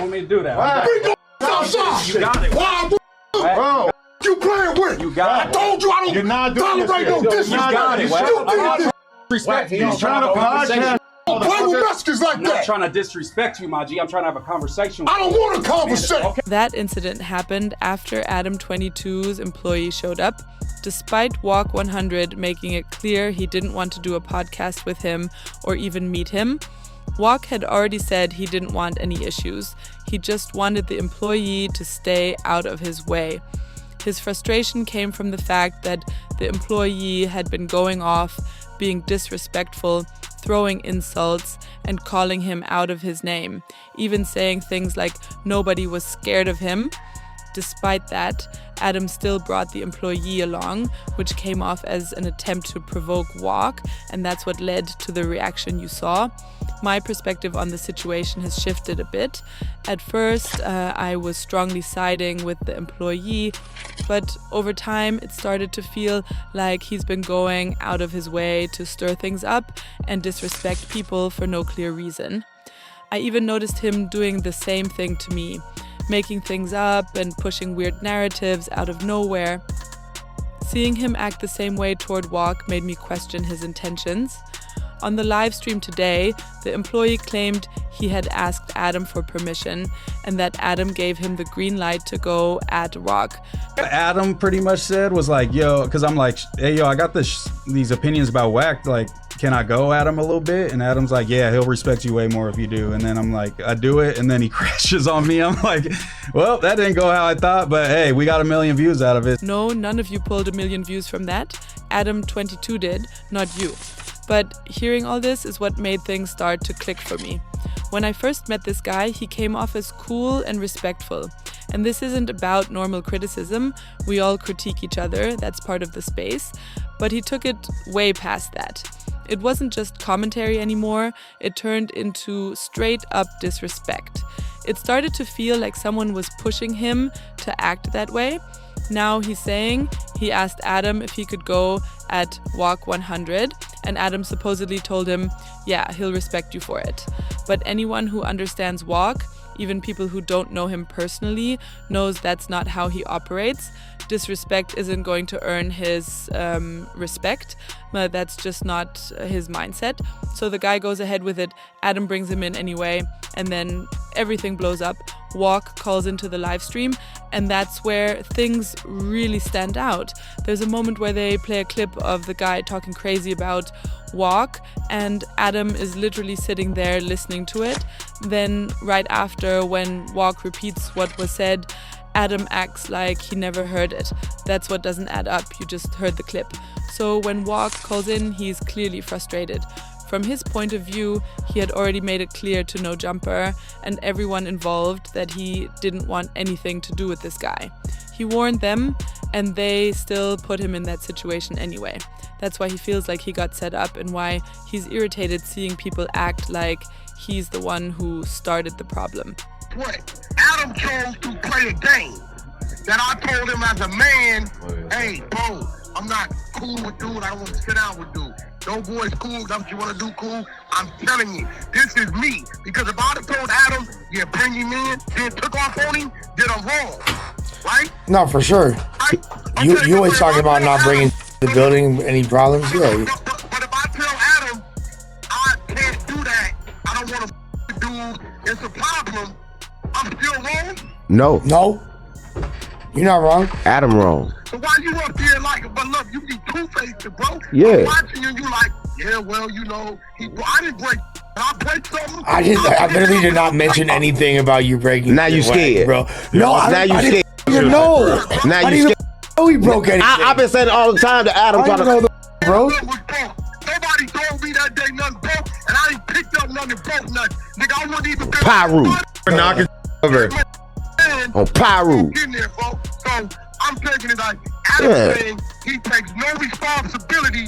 want me to do that? Bring your outside. You got it. Why, bro? You playing with? You got it. I told you I don't. You're not doing tolerate no this. You got it. disrespect. You Respect. He's trying to podcast. don't play with Mexicans like I'm not that. trying to disrespect you, my G. I'm trying to have a conversation with I don't want a conversation. Okay. That incident happened after Adam 22's employee showed up, despite Wack 100 making it clear he didn't want to do a podcast with him or even meet him. Wack had already said he didn't want any issues. He just wanted the employee to stay out of his way. His frustration came from the fact that the employee had been going off, being disrespectful, throwing insults, and calling him out of his name, even saying things like nobody was scared of him. Despite that, Adam still brought the employee along, which came off as an attempt to provoke Wack, and that's what led to the reaction you saw. My perspective on the situation has shifted a bit. At first, I was strongly siding with the employee, but over time it started to feel like he's been going out of his way to stir things up and disrespect people for no clear reason. I even noticed him doing the same thing to me, making things up and pushing weird narratives out of nowhere. Seeing him act the same way toward Wack made me question his intentions. On the live stream today, the employee claimed he had asked Adam for permission and that Adam gave him the green light to go at Wack. Adam pretty much said was like, yo, because I'm like, hey, yo, I got these opinions about Wack. Like, can I go at him a little bit? And Adam's like, yeah, he'll respect you way more if you do. And then I'm like, I do it. And then he crashes on me. I'm like, well, that didn't go how I thought. But hey, we got 1 million views out of it. No, none of you pulled 1 million views from that. Adam 22 did, not you. But hearing all this is what made things start to click for me. When I first met this guy, he came off as cool and respectful. And this isn't about normal criticism. We all critique each other, that's part of the space. But he took it way past that. It wasn't just commentary anymore, it turned into straight up disrespect. It started to feel like someone was pushing him to act that way. Now he's saying he asked Adam if he could go at Wack 100, and Adam supposedly told him, yeah, he'll respect you for it. But anyone who understands Wack, even people who don't know him personally, knows that's not how he operates. Disrespect isn't going to earn his respect, but that's just not his mindset. So the guy goes ahead with it, Adam brings him in anyway, and then everything blows up. Wack calls into the live stream, and that's where things really stand out. There's a moment where they play a clip of the guy talking crazy about Wack, and Adam is literally sitting there listening to it. Then right after, when Wack repeats what was said, Adam acts like he never heard it. That's what doesn't add up, you just heard the clip. So when Wack calls in, he's clearly frustrated. From his point of view, he had already made it clear to No Jumper and everyone involved that he didn't want anything to do with this guy. He warned them, and they still put him in that situation anyway. That's why he feels like he got set up and why he's irritated seeing people act like he's the one who started the problem. What? Adam chose to play a game that I told him as a man, hey, bro, I'm not cool with dude. I don't want to sit down with dude. No boy's cool. That's what you want to do, cool? I'm telling you, this is me. Because if I'd have told Adam, yeah, bring him in, then took off on him, then I'm wrong. Right? No, for sure. You always talking about not bringing the building any problems. Yeah. But if I tell Adam, I can't do that, I don't want to dude, it's a problem, I'm still wrong? No. You're not wrong. Adam wrong. So why you up here like, but look, you be two-faced, bro. Yeah. I'm watching you, you like, yeah, well, you know, I didn't break. I break something. I literally did not mention anything about you breaking. Now you scared, bro. No, now you scared. No. Now you scared. Oh, he broke anything. I've been saying it all the time to Adam. Bro. Nobody told me that day nothing broke, and I ain't picked up nothing broke nothing. Nigga, I wouldn't even. Pyru. Knocking over. On Pyru. In there, folks. So I'm taking it like Adam saying he takes no responsibility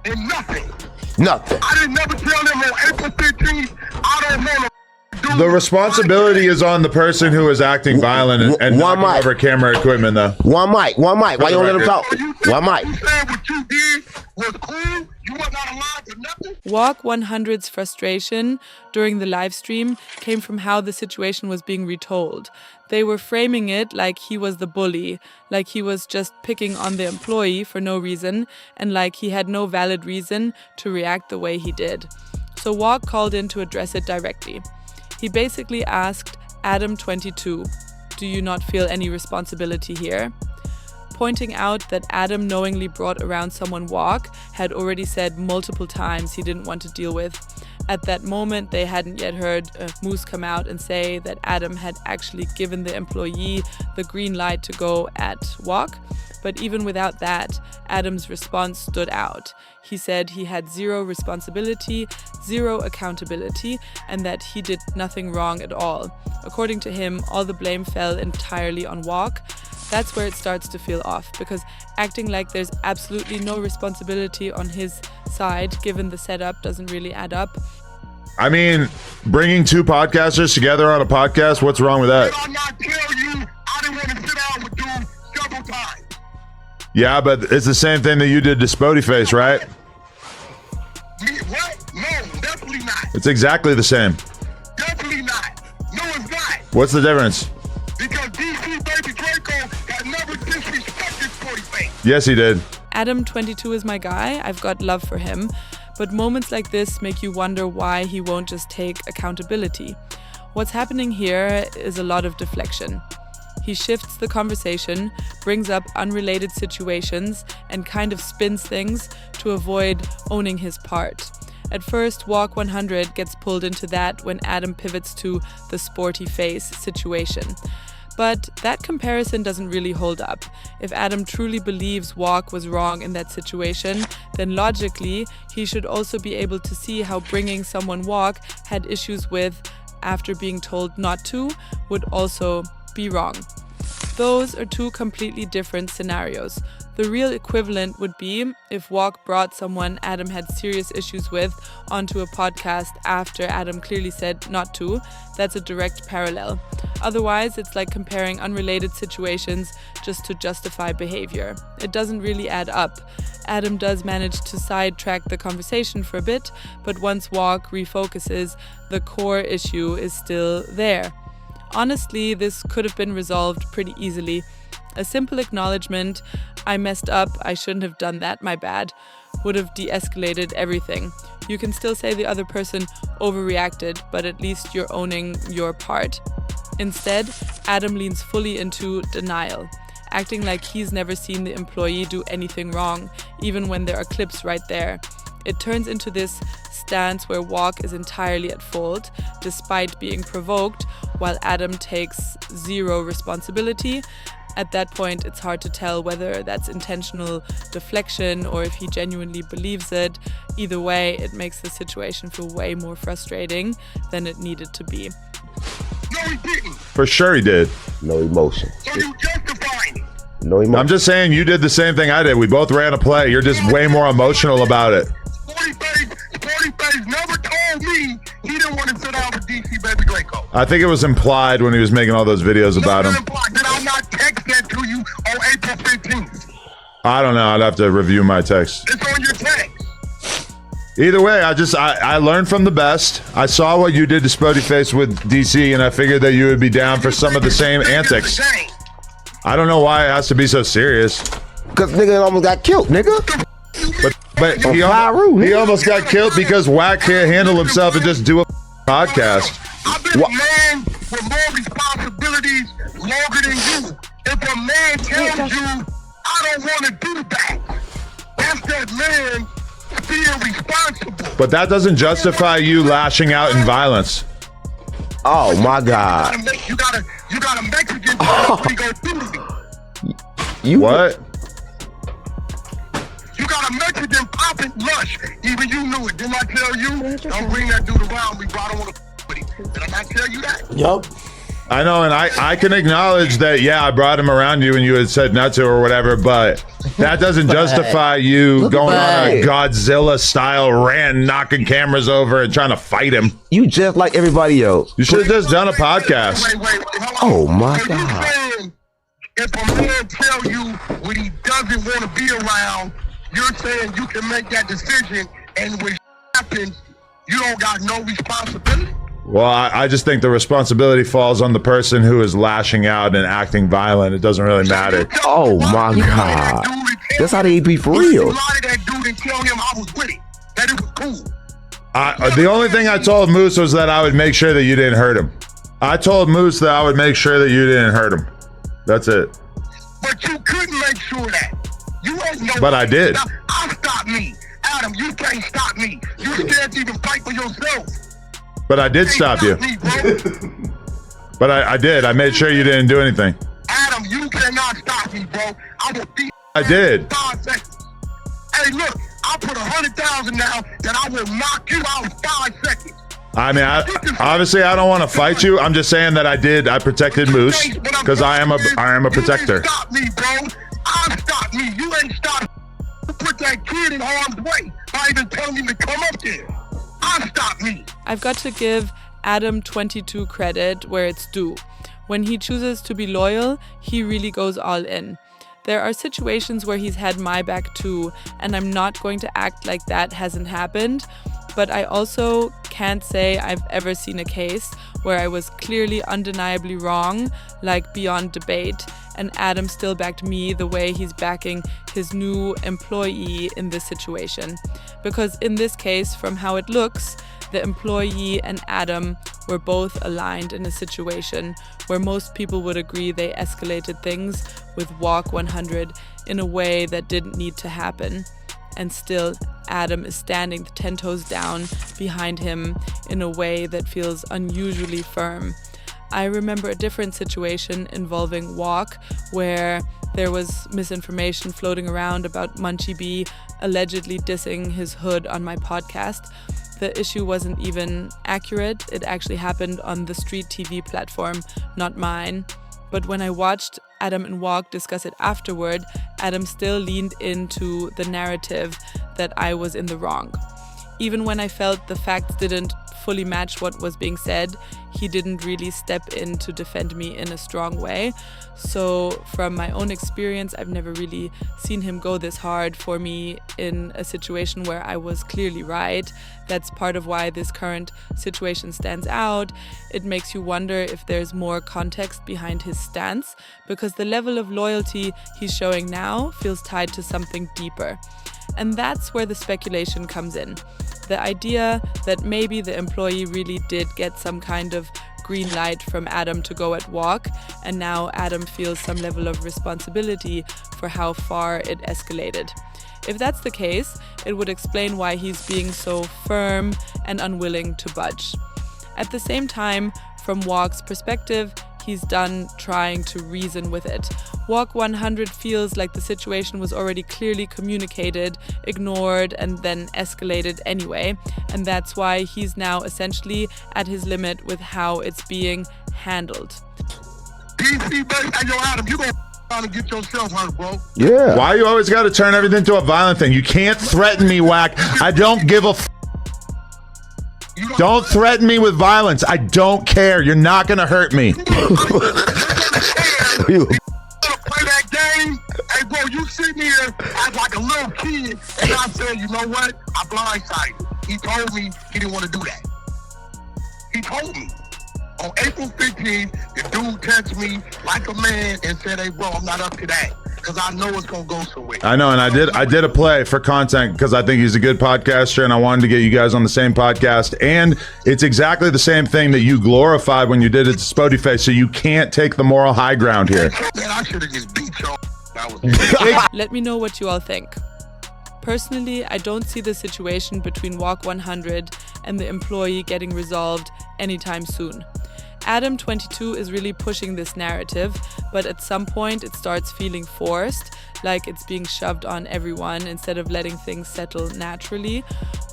in nothing. Nothing. I didn't never tell him on April 15th, I don't want to The responsibility is on the person who is acting violent and One knocking mic. over camera equipment, though. One mic. Why you don't let him talk? One mic. You said what you did was cool. You were not allowed for nothing. Wack 100's frustration during the live stream came from how the situation was being retold. They were framing it like he was the bully, like he was just picking on the employee for no reason, and like he had no valid reason to react the way he did. So Wack called in to address it directly. He basically asked Adam 22, "Do you not feel any responsibility here?" Pointing out that Adam knowingly brought around someone Wack had already said multiple times he didn't want to deal with. At that moment, they hadn't yet heard Moose come out and say that Adam had actually given the employee the green light to go at Wack. But even without that, Adam's response stood out. He said he had zero responsibility, zero accountability, and that he did nothing wrong at all. According to him, all the blame fell entirely on Wack. That's where it starts to feel off, because acting like there's absolutely no responsibility on his side, given the setup, doesn't really add up. I mean, bringing two podcasters together on a podcast, what's wrong with that? Did I not tell you I didn't want to sit down with dudes several times? Yeah, but it's the same thing that you did to Spody Face, right? Me, what? No, definitely not. It's exactly the same. Definitely not. No, it's not. What's the difference? Because DC Baby Draco has never disrespected Sporty Face. Yes, he did. Adam 22 is my guy. I've got love for him. But moments like this make you wonder why he won't just take accountability. What's happening here is a lot of deflection. He shifts the conversation, brings up unrelated situations, and kind of spins things to avoid owning his part. At first, Wack 100 gets pulled into that when Adam pivots to the Sporty Face situation. But that comparison doesn't really hold up. If Adam truly believes Wack was wrong in that situation, then logically, he should also be able to see how bringing someone Wack had issues with after being told not to would also be wrong. Those are two completely different scenarios. The real equivalent would be if Wack brought someone Adam had serious issues with onto a podcast after Adam clearly said not to. That's a direct parallel. Otherwise, it's like comparing unrelated situations just to justify behavior. It doesn't really add up. Adam does manage to sidetrack the conversation for a bit, but once Wack refocuses, the core issue is still there. Honestly, this could have been resolved pretty easily. A simple acknowledgement, "I messed up, I shouldn't have done that, my bad," would have de-escalated everything. You can still say the other person overreacted, but at least you're owning your part. Instead, Adam leans fully into denial, acting like he's never seen the employee do anything wrong, even when there are clips right there. It turns into this stance where Wack is entirely at fault, despite being provoked, while Adam takes zero responsibility. At that point, it's hard to tell whether that's intentional deflection or if he genuinely believes it. Either way, it makes the situation feel way more frustrating than it needed to be. No, he didn't. For sure he did. No emotion. So you justifying it. No emotion. I'm just saying you did the same thing I did. We both ran a play. You're just way more emotional about it. Sporty Face never told me he didn't want to sit down with DC Baby Draco. I think it was implied when he was making all those videos about him. Did I not text that to you on April 15th? I don't know. I'd have to review my text. It's on your text. Either way, I learned from the best. I saw what you did to Spody Face with DC, and I figured that you would be down for some of the same antics. I don't know why it has to be so serious. Cause nigga almost got killed, nigga. But he almost got killed because Wack can't handle himself and just do a podcast. I've been a man with more responsibilities longer than you. If a man tells you, I don't want to do that, that's that man being responsible. But that doesn't justify you lashing out in violence. Oh my God. You got a Mexican what he gonna do to me. You what? You got a Mexican popping lush. Even you knew it. Didn't I tell you? Don't bring that dude around me, bro. I don't want to with him. Did I not tell you that? Yup. I know, and I can acknowledge that, yeah, I brought him around you and you had said not to or whatever, but That doesn't justify you going on a Godzilla-style rant, knocking cameras over and trying to fight him. You just like everybody else. You should have just done a podcast. Wait, hold on. Oh, my So you God. saying if a man tell you what he doesn't want to be around, you're saying you can make that decision, and when happens, you don't got no responsibility? Well, I just think the responsibility falls on the person who is lashing out and acting violent. It doesn't really matter. Oh, my God. That's how they be for real. You lied to that dude and tell him I was with it, that it was cool. The only thing I told Moose was that I would make sure that you didn't hurt him. I told Moose that I would make sure that you didn't hurt him. That's it. But you couldn't make sure that. You ain't no. But I did. I'll stop me. Adam, you can't stop me. You scared to even fight for yourself. But I did stop you. Me, bro. But I did. I made sure you didn't do anything. Adam, you cannot stop me, bro. I will beat I did. 5 seconds. Hey, look, I'll put 100,000 now that I will knock you out in 5 seconds. I mean, obviously, I don't want to fight you. I'm just saying that I did. I protected Moose because I am a protector. You ain't stop me, bro. I'll stop me. You ain't stop. You put that kid in harm's way by even telling him to come up there. I'll stop me. I've got to give Adam 22 credit where it's due. When he chooses to be loyal, he really goes all in. There are situations where he's had my back too, and I'm not going to act like that hasn't happened. But I also can't say I've ever seen a case where I was clearly undeniably wrong, like beyond debate, and Adam still backed me the way he's backing his new employee in this situation. Because in this case, from how it looks, the employee and Adam were both aligned in a situation where most people would agree they escalated things with Wack 100 in a way that didn't need to happen. And still, Adam is standing 10 toes down behind him in a way that feels unusually firm. I remember a different situation involving Wack where there was misinformation floating around about Munchie B allegedly dissing his hood on my podcast. The issue wasn't even accurate. It actually happened on the street TV platform, not mine. But when I watched Adam and Wack discuss it afterward, Adam still leaned into the narrative that I was in the wrong. Even when I felt the facts didn't fully match what was being said, he didn't really step in to defend me in a strong way. So from my own experience, I've never really seen him go this hard for me in a situation where I was clearly right. That's part of why this current situation stands out. It makes you wonder if there's more context behind his stance, because the level of loyalty he's showing now feels tied to something deeper. And that's where the speculation comes in. The idea that maybe the employee really did get some kind of green light from Adam to go at Wack, and now Adam feels some level of responsibility for how far it escalated. If that's the case, it would explain why he's being so firm and unwilling to budge. At the same time, from Wack's perspective, he's done trying to reason with it. Wack 100 feels like the situation was already clearly communicated, ignored, and then escalated anyway, and that's why he's now essentially at his limit with how it's being handled. DC, baby, hey, yo, Adam, you gonna get yourself hurt, bro. Yeah. Why you always got to turn everything to a violent thing? You can't threaten me, Wack. I don't give a Don't threaten me with violence. I don't care. You're not going to hurt me. Play that game. Hey, bro, you sitting here as like a little kid, and I said, you know what? I blindsided. He told me he didn't want to do that. He told me. On April 15th, the dude texted me like a man and said, hey, bro, I'm not up to that, because I know it's going to go somewhere. I know, and I did a play for content because I think he's a good podcaster, and I wanted to get you guys on the same podcast. And it's exactly the same thing that you glorified when you did it to Spodie Face, so you can't take the moral high ground here. Man, I should have just beat y'all. Let me know what you all think. Personally, I don't see the situation between Wack 100 and the employee getting resolved anytime soon. Adam 22 is really pushing this narrative, but at some point it starts feeling forced, like it's being shoved on everyone instead of letting things settle naturally.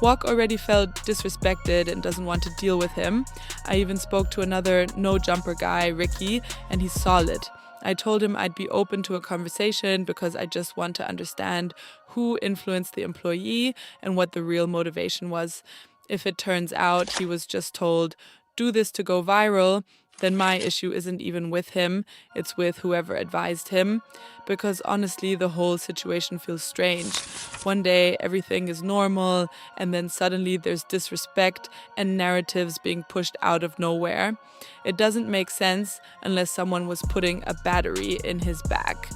Wack already felt disrespected and doesn't want to deal with him. I even spoke to another no-jumper guy, Ricky, and he's solid. I told him I'd be open to a conversation because I just want to understand who influenced the employee and what the real motivation was. If it turns out he was just told, do this to go viral, then my issue isn't even with him, it's with whoever advised him. Because honestly, the whole situation feels strange. One day, everything is normal, and then suddenly there's disrespect and narratives being pushed out of nowhere. It doesn't make sense unless someone was putting a battery in his back.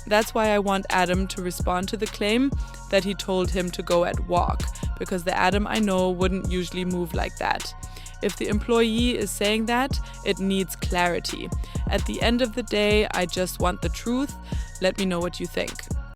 That's why I want Adam to respond to the claim that he told him to go at Wack, because the Adam I know wouldn't usually move like that. If the employee is saying that, it needs clarity. At the end of the day, I just want the truth. Let me know what you think.